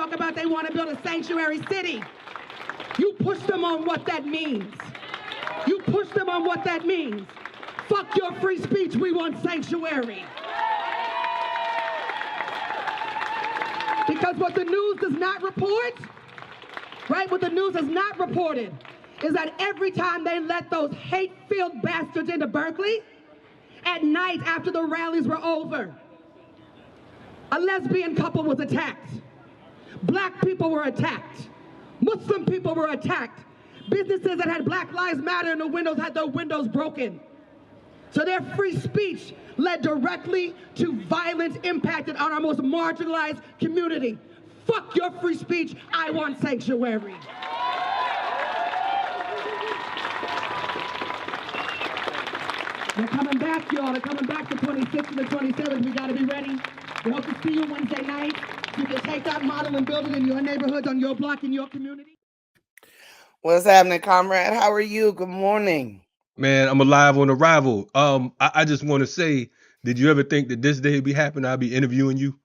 talk about they want to build a sanctuary city. You push them on what that means. You push them on what that means. Fuck your free speech, we want sanctuary. Because what the news does not report, right, what the news has not reported is that every time they let those hate-filled bastards into Berkeley, at night after the rallies were over, a lesbian couple was attacked. Black people were attacked. Muslim people were attacked. Businesses that had Black Lives Matter in the windows had their windows broken. So their free speech led directly to violence impacted on our most marginalized community. Fuck your free speech, I want sanctuary. They're coming back, y'all. They're coming back the 26th and the 27th. We gotta be ready. We hope to see you Wednesday night. You can take that model and build it in your neighborhoods, on your block, in your community. What's happening, comrade? How are you? Good morning. Man, I'm alive on arrival. I just want to say, did you ever think that this day would be happening? I'll be interviewing you.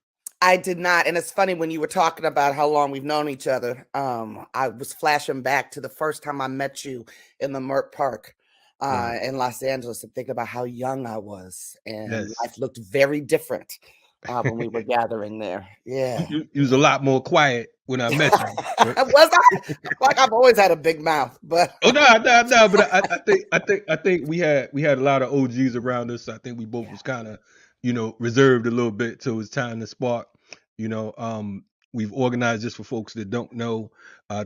I did not. And it's funny when you were talking about how long we've known each other. I was flashing back to the first time I met you in the Mert Park in Los Angeles and thinking about how young I was. And life looked very different when we were gathering there. Yeah. You was a lot more quiet when I met you. Was I? Like I've always had a big mouth, but no. But I think we had a lot of OGs around us. I think we both was kind of, reserved a little bit till it was time to spark. We've organized this for folks that don't know,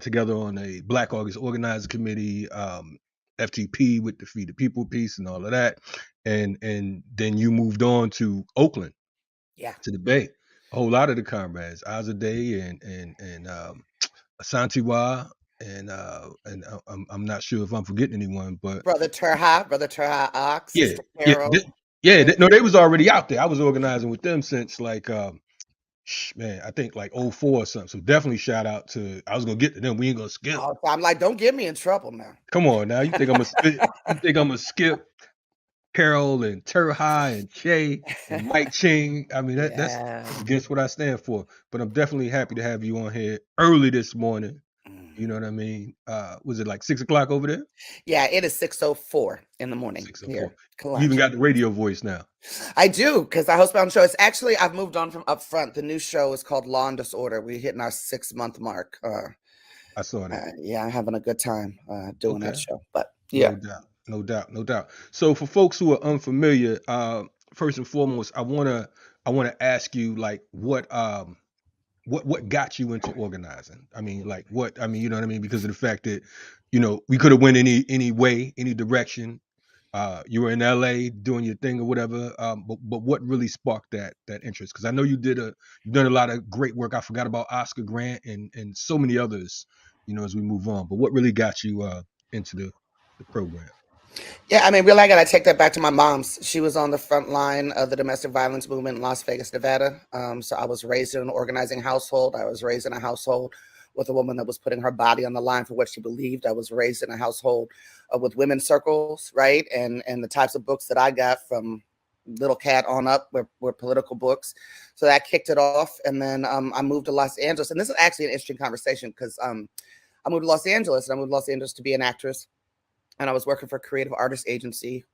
together on a Black August Organizing Committee, FTP with the Feed the People piece and all of that, and then you moved on to Oakland, to the Bay. A whole lot of the comrades, Azadeh and Asantewa, and I'm not sure if I'm forgetting anyone, but Brother Terha Ox, Sister Carol. No, they was already out there. I was organizing with them since like I think like 04 or something. So definitely shout out to. I was gonna get to them. We ain't gonna skip. Oh, I'm like, don't get me in trouble now. Come on now, you think I'm gonna skip Carol and Terha and Shay and Mike Ching? I mean that's against what I stand for. But I'm definitely happy to have you on here early this morning. You know what I mean? Was it like 6 o'clock over there? Yeah, it is 6:04 in the morning. 6:04. Here. You even got the radio voice now. I do, because I host my own show. It's actually, I've moved on from up front. The new show is called Law and Disorder. We're hitting our 6-month mark. I saw that. I'm having a good time doing that show. But yeah. No doubt. So for folks who are unfamiliar, first and foremost, I wanna ask you like what got you into organizing? I mean, like what? I mean, you know what I mean? Because of the fact that, we could have went any way, any direction. You were in LA doing your thing or whatever. But what really sparked that interest? Because I know you've done a lot of great work. I forgot about Oscar Grant and so many others, as we move on. But what really got you into the program? Yeah, I mean, really, I got to take that back to my mom's. She was on the front line of the domestic violence movement in Las Vegas, Nevada. So I was raised in an organizing household. I was raised in a household with a woman that was putting her body on the line for what she believed. I was raised in a household with women's circles, right? And the types of books that I got from Little Cat on up were political books. So that kicked it off. And then I moved to Los Angeles. And this is actually an interesting conversation because I moved to Los Angeles, and I moved to Los Angeles to be an actress. And I was working for a creative artist agency.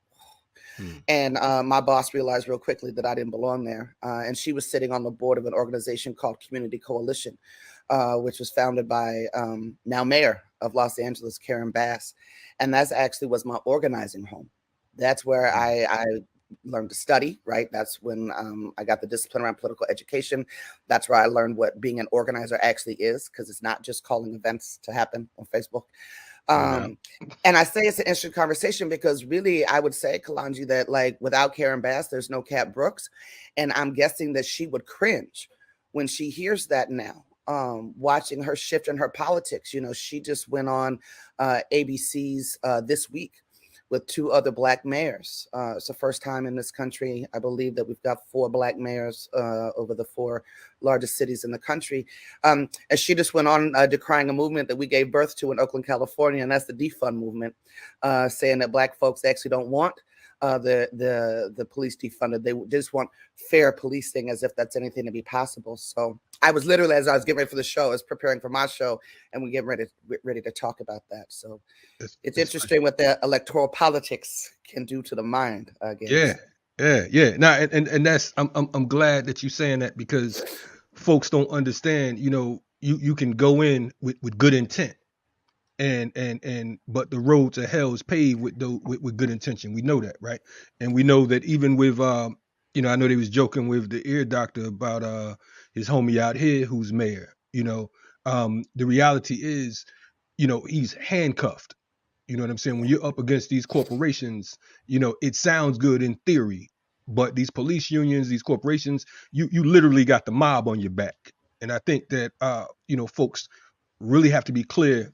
And my boss realized real quickly that I didn't belong there. And she was sitting on the board of an organization called Community Coalition, which was founded by now mayor of Los Angeles, Karen Bass. And that's actually was my organizing home. That's where I learned to study, right? That's when I got the discipline around political education. That's where I learned what being an organizer actually is, because it's not just calling events to happen on Facebook. And I say it's an interesting conversation because really I would say, Kalonji, that like without Karen Bass, there's no Cat Brooks. And I'm guessing that she would cringe when she hears that now, watching her shift in her politics. She just went on ABC's This Week with 2 other Black mayors. It's the first time in this country, I believe, that we've got 4 Black mayors over the 4 largest cities in the country. And she just went on decrying a movement that we gave birth to in Oakland, California, and that's the defund movement, saying that Black folks actually don't want the police defunded. They just want fair policing, as if that's anything to be possible. So I was literally, as I was getting ready for the show, I was preparing for my show, and we get ready to talk about that. So it's interesting what the electoral politics can do to the mind, I guess. Yeah. Now, and that's I'm glad that you're saying that, because folks don't understand. You can go in with good intent, but the road to hell is paved with good intention. We know that, right? And we know that even with I know they was joking with the ear doctor about his homie out here who's mayor. The reality is, he's handcuffed. You know what I'm saying? When you're up against these corporations, it sounds good in theory, but these police unions, these corporations, you literally got the mob on your back. And I think that folks really have to be clear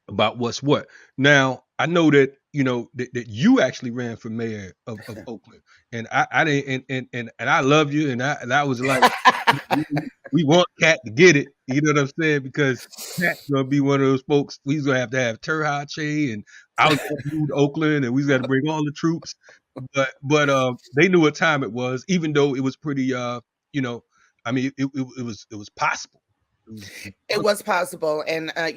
about what's what. Now, I know that that you actually ran for mayor of Oakland, and I didn't, and I love you, and I was like, we want Cat to get it. You know what I'm saying? Because Cat's gonna be one of those folks. We's gonna have to have Terhache and out to Oakland, and we've got to bring all the troops. But they knew what time it was, even though it was pretty. I mean, it was possible. It was possible. And, a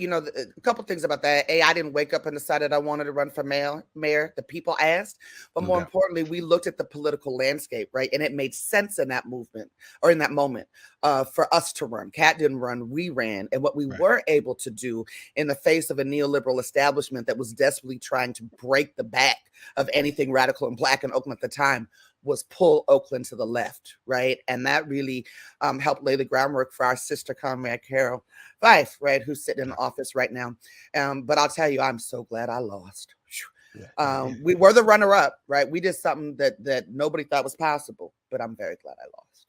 couple things about that. I didn't wake up and decided I wanted to run for mayor. The people asked. But more importantly, we looked at the political landscape, right? And it made sense in that movement, or in that moment, for us to run. Cat didn't run, we ran. And what we were able to do in the face of a neoliberal establishment that was desperately trying to break the back of anything radical and Black in Oakland at the time was pull Oakland to the left, right? And that really helped lay the groundwork for our sister comrade Carol Fife, right, who's sitting in office right now. But I'll tell you, I'm so glad I lost. We were the runner-up, right? We did something that nobody thought was possible, but I'm very glad I lost.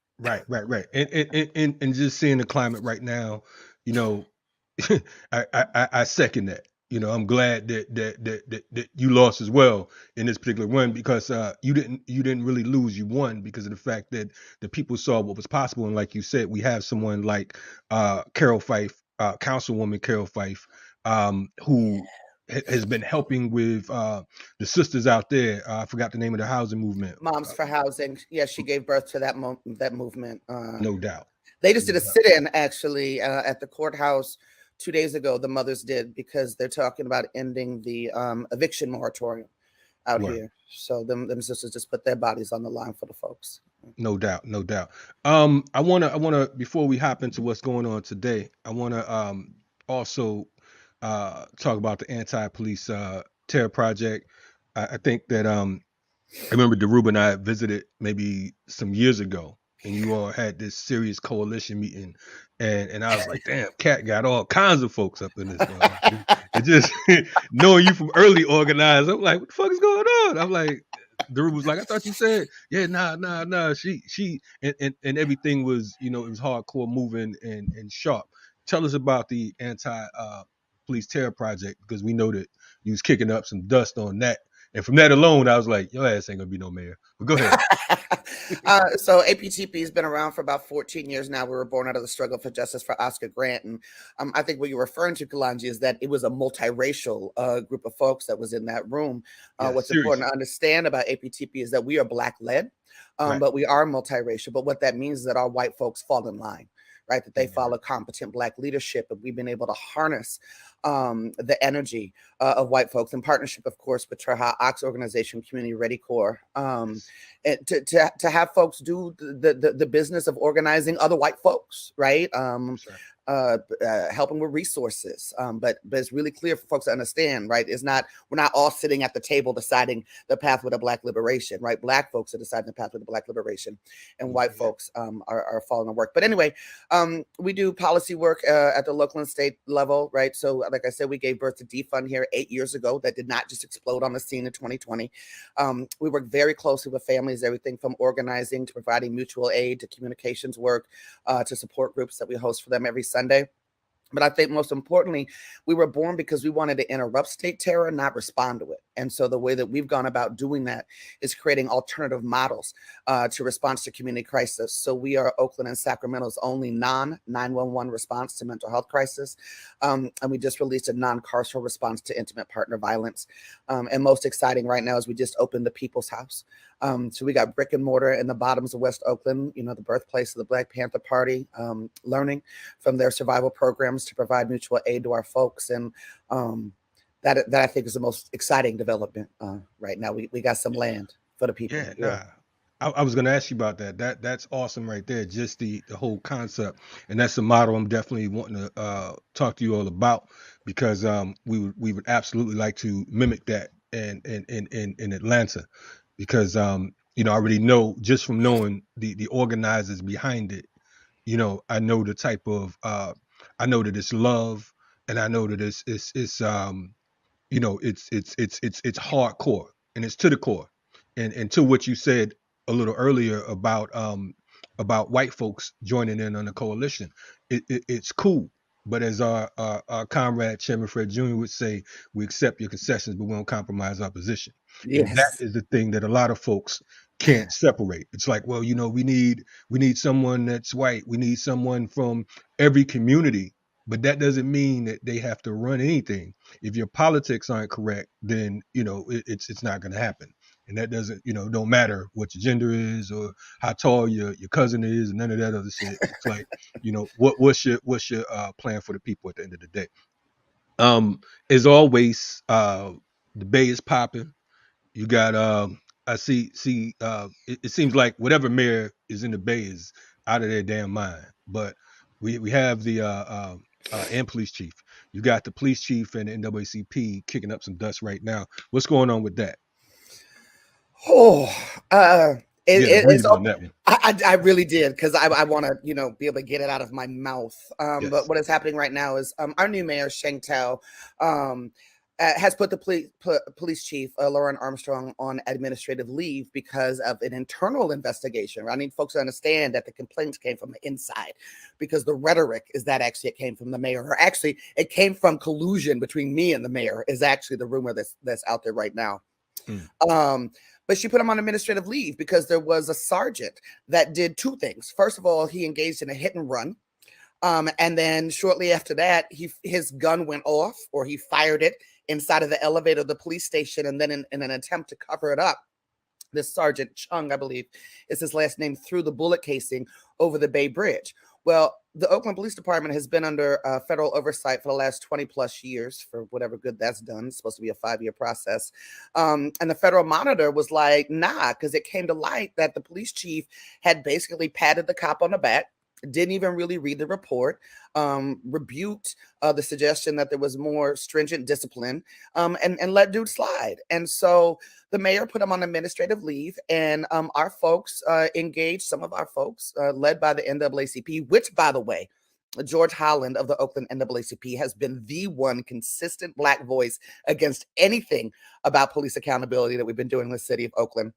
Right. And just seeing the climate right now, I second that. I'm glad that you lost as well in this particular one, because you didn't really lose, you won, because of the fact that the people saw what was possible. And like you said, we have someone like Carol Fife, Councilwoman Carol Fife, who has been helping with the sisters out there. I forgot the name of the housing movement. Moms for Housing. Yeah, she gave birth to that movement. No doubt. They just did a sit-in actually at the courthouse 2 days ago. The mothers did, because they're talking about ending the eviction moratorium out here. So them sisters just put their bodies on the line for the folks. No doubt. I wanna before we hop into what's going on today, I wanna also talk about the anti-police terror project. I think that I remember Daruba and I visited maybe some years ago, and you all had this serious coalition meeting, and I was like, damn, Cat got all kinds of folks up in this one. And just knowing you from early organized, I'm like, what the fuck is going on? I'm like, Daruba was like, I thought you said, yeah, nah. She and everything was, it was hardcore, moving and sharp. Tell us about the anti-police terror project, because we know that you was kicking up some dust on that. And from that alone, I was like, your ass ain't gonna be no mayor. But go ahead. So APTP has been around for about 14 years now. We were born out of the struggle for justice for Oscar Grant. And I think what you're referring to, Kalonji, is that it was a multiracial group of folks that was in that room. What's important to understand about APTP is that we are Black-led, but we are multiracial. But what that means is that our white folks fall in line, right? That they follow competent Black leadership, and we've been able to harness the energy of white folks in partnership, of course, with Terha Ox organization, Community Ready Corps, to have folks do the business of organizing other white folks, right? Helping with resources. But it's really clear for folks to understand, right? We're not all sitting at the table deciding the pathway to Black liberation, right? Black folks are deciding the pathway to Black liberation, and white folks are following the work. But anyway, we do policy work at the local and state level, right? So like I said, we gave birth to Defund here 8 years ago. That did not just explode on the scene in 2020. We work very closely with families, everything from organizing to providing mutual aid to communications work to support groups that we host for them every Sunday. But I think most importantly, we were born because we wanted to interrupt state terror, not respond to it. And so the way that we've gone about doing that is creating alternative models to response to community crisis. So we are Oakland and Sacramento's only non-911 response to mental health crisis. And we just released a non-carceral response to intimate partner violence. And most exciting right now is we just opened the People's House. So we got brick and mortar in the bottoms of West Oakland, you know, the birthplace of the Black Panther Party, learning from their survival programs to provide mutual aid to our folks. And that I think is the most exciting development right now. We got some land for the people. I was going to ask you about that. That's awesome right there. Just the whole concept, and that's the model I'm definitely wanting to talk to you all about, because we would absolutely like to mimic that in Atlanta, because you know, I already know just from knowing the organizers behind it. You know, I know the type of I know that it's love, and I know that it's you know, it's hardcore, and it's to the core. And to what you said a little earlier about white folks joining in on the coalition, it's cool. But as our comrade Chairman Fred Jr. would say, we accept your concessions, but we don't compromise our position. And that Yes. is the thing that a lot of folks can't separate. It's like, well, you know, we need someone that's white. We need someone from every community, but that doesn't mean that they have to run anything. If your politics aren't correct, then, you know, it's not going to happen. And that doesn't, you know, don't matter what your gender is or how tall your cousin is, and none of that other shit. It's like, you know, what's your plan for the people at the end of the day? As always, the Bay is popping. You got I see it seems like whatever mayor is in the Bay is out of their damn mind. But we have the and police chief. You got the police chief and the NAACP kicking up some dust right now. What's going on with that? Oh, Breathe it's on that one. I really did, because I want to, you know, be able to get it out of my mouth. Yes. But what is happening right now is our new mayor Sheng Tao has put the police chief Lauren Armstrong on administrative leave because of an internal investigation. I need folks to understand that the complaints came from the inside, because the rhetoric is that actually it came from the mayor, or actually it came from collusion between me and the mayor, is actually the rumor that's out there right now. But she put him on administrative leave because there was a sergeant that did two things. First of all, he engaged in a hit and run. And then shortly after that, his gun went off, or he fired it inside of the elevator of the police station. And then in an attempt to cover it up, this Sergeant Chung, I believe is his last name, threw the bullet casing over the Bay Bridge. Well, the Oakland Police Department has been under federal oversight for the last 20 plus years for whatever good that's done. It's supposed to be a 5-year process. And the federal monitor was like, nah, because it came to light that the police chief had basically patted the cop on the back, didn't even really read the report, rebuked the suggestion that there was more stringent discipline, and let dude slide. And so the mayor put him on administrative leave, and our folks engaged, some of our folks led by the NAACP, which, by the way, George Holland of the Oakland NAACP has been the one consistent Black voice against anything about police accountability that we've been doing in the city of Oakland.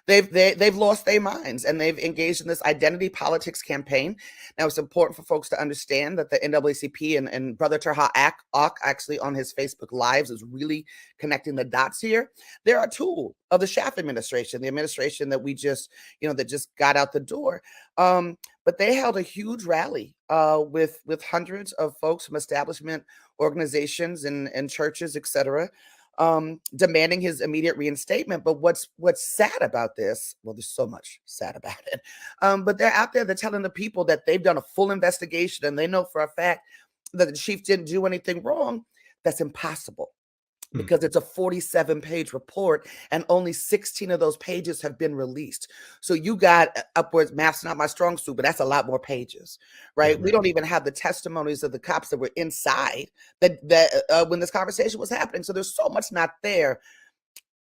They've lost their minds, and they've engaged in this identity politics campaign. Now, it's important for folks to understand that the NAACP and Brother Terha Ak actually on his Facebook Lives is really connecting the dots here. They're a tool of the Schaaf administration, the administration that we just, you know, that just got out the door. But they held a huge rally with hundreds of folks from establishment organizations and churches, etc., demanding his immediate reinstatement. But what's sad about this, well, there's so much sad about it, but they're out there, they're telling the people that they've done a full investigation and they know for a fact that the chief didn't do anything wrong. That's impossible, because it's a 47-page report and only 16 of those pages have been released. So you got upwards, math's not my strong suit, but that's a lot more pages, right? Right. We don't even have the testimonies of the cops that were inside that when this conversation was happening. So there's so much not there.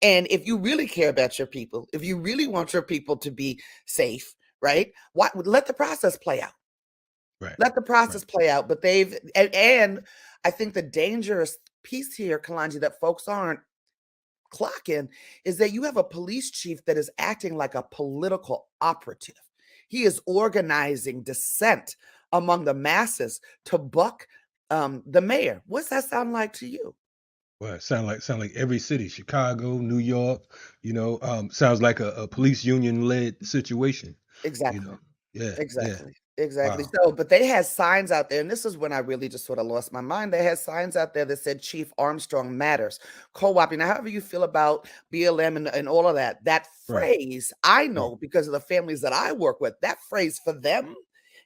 And if you really care about your people, if you really want your people to be safe, right? Let the process play out. Right. Let the process play out. But and I think the dangerous piece here, Kalonji, that folks aren't clocking, is that you have a police chief that is acting like a political operative. He is organizing dissent among the masses to buck the mayor. What's that sound like to you? Well, it sound like every city, Chicago, New York, sounds like a police union led situation, you Exactly. know. Yeah, yeah. Exactly. Exactly. Wow. So, but they had signs out there, and this is when I really just sort of lost my mind. They had signs out there that said Chief Armstrong matters, co-opting. Now, however you feel about BLM and all of that, that Right. phrase, I Right. know because of the families that I work with, that phrase for them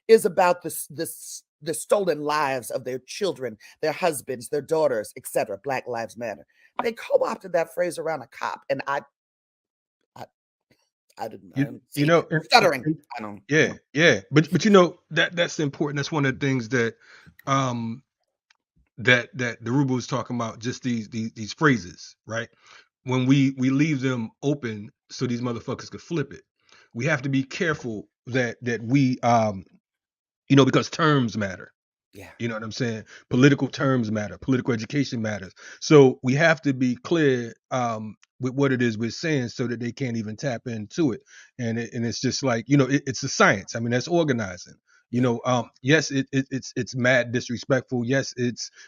is about the stolen lives of their children, their husbands, their daughters, etc. Black Lives Matter. They co-opted that phrase around a cop, and I, I You didn't you see know, stuttering. I don't. yeah, yeah. But that's important. That's one of the things that um that the Ruba was talking about, just these phrases, right? When we leave them open so these motherfuckers could flip it, we have to be careful that we because terms matter. Yeah. You know what I'm saying? Political terms matter. Political education matters. So we have to be clear with what it is we're saying so that they can't even tap into it. And it's just like, it's a science. I mean, that's organizing. Yeah. Yes, it's mad disrespectful. Yes,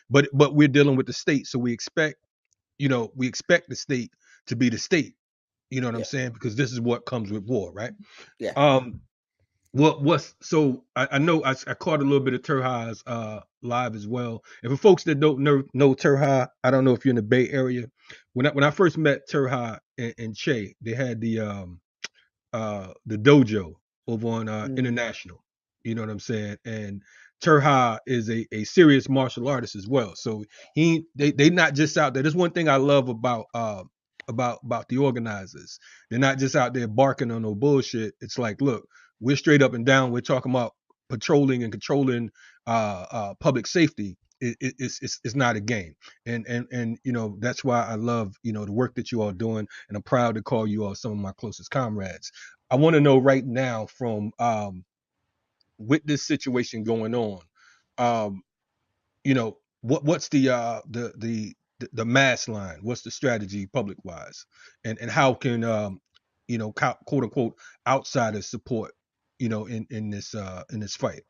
but we're dealing with the state, so we expect the state to be the state. You know what I'm Yeah. saying? Because this is what comes with war, right? Yeah. Um, I know I caught a little bit of Terha's live as well. And for folks that don't know Terha, I don't know if you're in the Bay Area. When I first met Terha and Che, they had the dojo over on Mm. International. You know what I'm saying? And Terha is a serious martial artist as well. So they not just out there. There's one thing I love about the organizers. They're not just out there barking on no bullshit. It's like, look, we're straight up and down. We're talking about patrolling and controlling public safety. It's not a game, and that's why I love the work that you all doing, and I'm proud to call you all some of my closest comrades. I want to know right now, from with this situation going on, um, what's the mass line? What's the strategy public wise, and how can quote unquote outsiders support in this fight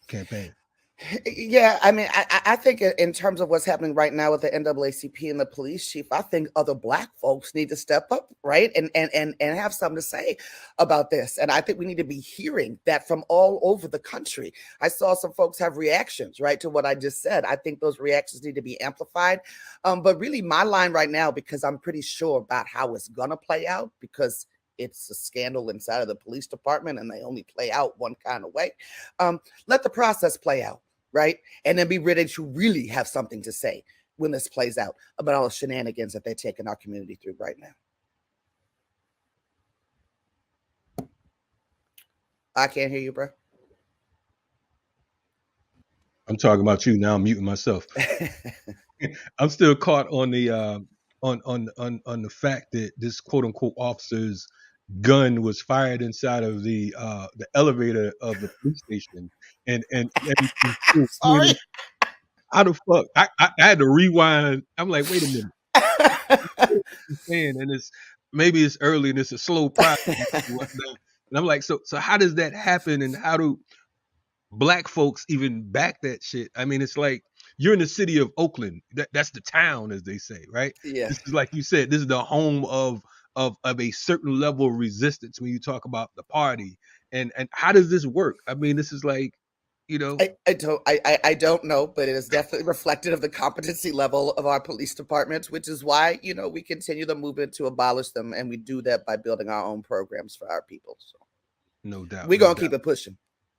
campaign? Yeah, I mean, I think in terms of what's happening right now with the NAACP and the police chief, I think other Black folks need to step up, right, and have something to say about this. And I think we need to be hearing that from all over the country. I saw some folks have reactions, right, to what I just said. I think those reactions need to be amplified. But really, my line right now, because I'm pretty sure about how it's gonna play out, because it's a scandal inside of the police department and they only play out one kind of way. Let the process play out, right? And then be ready to really have something to say when this plays out about all the shenanigans that they're taking our community through right now. I can't hear you, bro. I'm talking about you now. I'm muting myself. I'm still caught on the on the fact that this quote unquote officer's gun was fired inside of the elevator of the police station, and I Sorry. mean, how the fuck? I had to rewind. I'm like, wait a minute. You're saying, and maybe it's early and it's a slow process and whatnot. And I'm like, so how does that happen? And how do Black folks even back that shit? I mean, it's like you're in the city of Oakland. That's the town, as they say, right? Yeah. This is, like you said, this is the home of a certain level of resistance when you talk about the party. And how does this work? I mean, this is like, I don't know, but it is definitely reflective of the competency level of our police departments, which is why, we continue the movement to abolish them. And we do that by building our own programs for our people. So no doubt, we're no going to doubt. keep it pushing.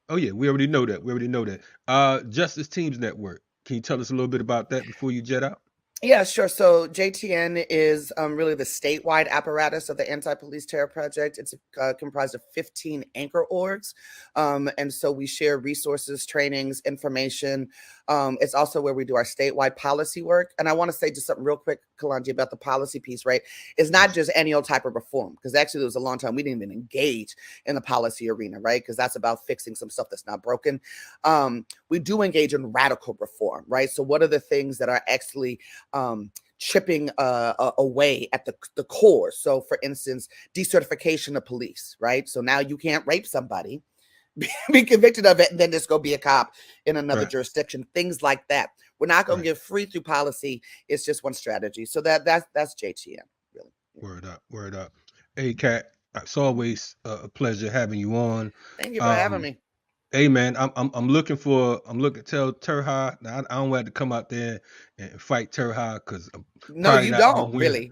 Oh yeah, we already know that. Justice Teams Network. Can you tell us a little bit about that before you jet out? Yeah, sure. So JTN is really the statewide apparatus of the Anti-Police Terror Project. It's comprised of 15 anchor orgs. And so we share resources, trainings, information. It's also where we do our statewide policy work. And I want to say just something real quick, Kalonji, about the policy piece, right? It's not just any old type of reform, because actually there was a long time we didn't even engage in the policy arena, right? Because that's about fixing some stuff that's not broken. We do engage in radical reform, right? So what are the things that are actually chipping away at the core? So for instance, decertification of police, right? So now you can't rape somebody, be convicted of it, and then just go be a cop in another Right. jurisdiction, things like that, We're not going Right. to give free through policy. It's just one strategy. So that's JTM, really. Word up, word up. Hey, Kat, it's always a pleasure having you on. Thank you for having me. Hey, man, I'm looking tell Terha. Now, I don't have to come out there and fight Terha because No, you don't really.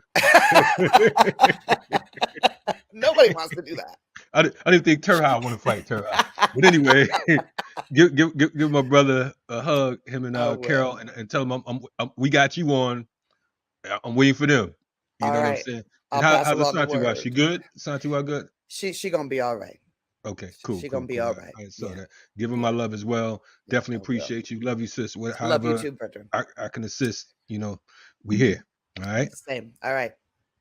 Nobody wants to do that. I didn't think Terha want to fight Terha. But anyway, give my brother a hug, him and Carol, and tell him we got you on. I'm waiting for them. You know what I'm saying? And how's Asante? She good? Asante good? She gonna be all right. Okay, cool. She gonna be all right. I saw that. Give her my love as well. Definitely appreciate you. Love you, sis. Love you too, brother. I can assist. We here. All right. Same. All right.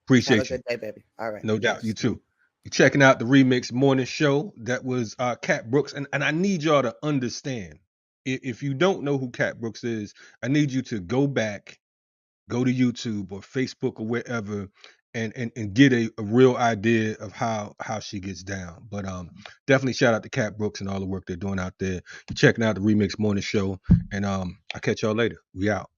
Appreciate you. Have a good day, baby. All right. No doubt. You too. You're checking out the Remix Morning Show. That was Kat Brooks, and I need y'all to understand. If you don't know who Kat Brooks is, I need you to go back, go to YouTube or Facebook or wherever, and get a real idea of how she gets down. But definitely shout out to Kat Brooks and all the work they're doing out there. You're checking out the Remix Morning Show, and I'll catch y'all later. We out.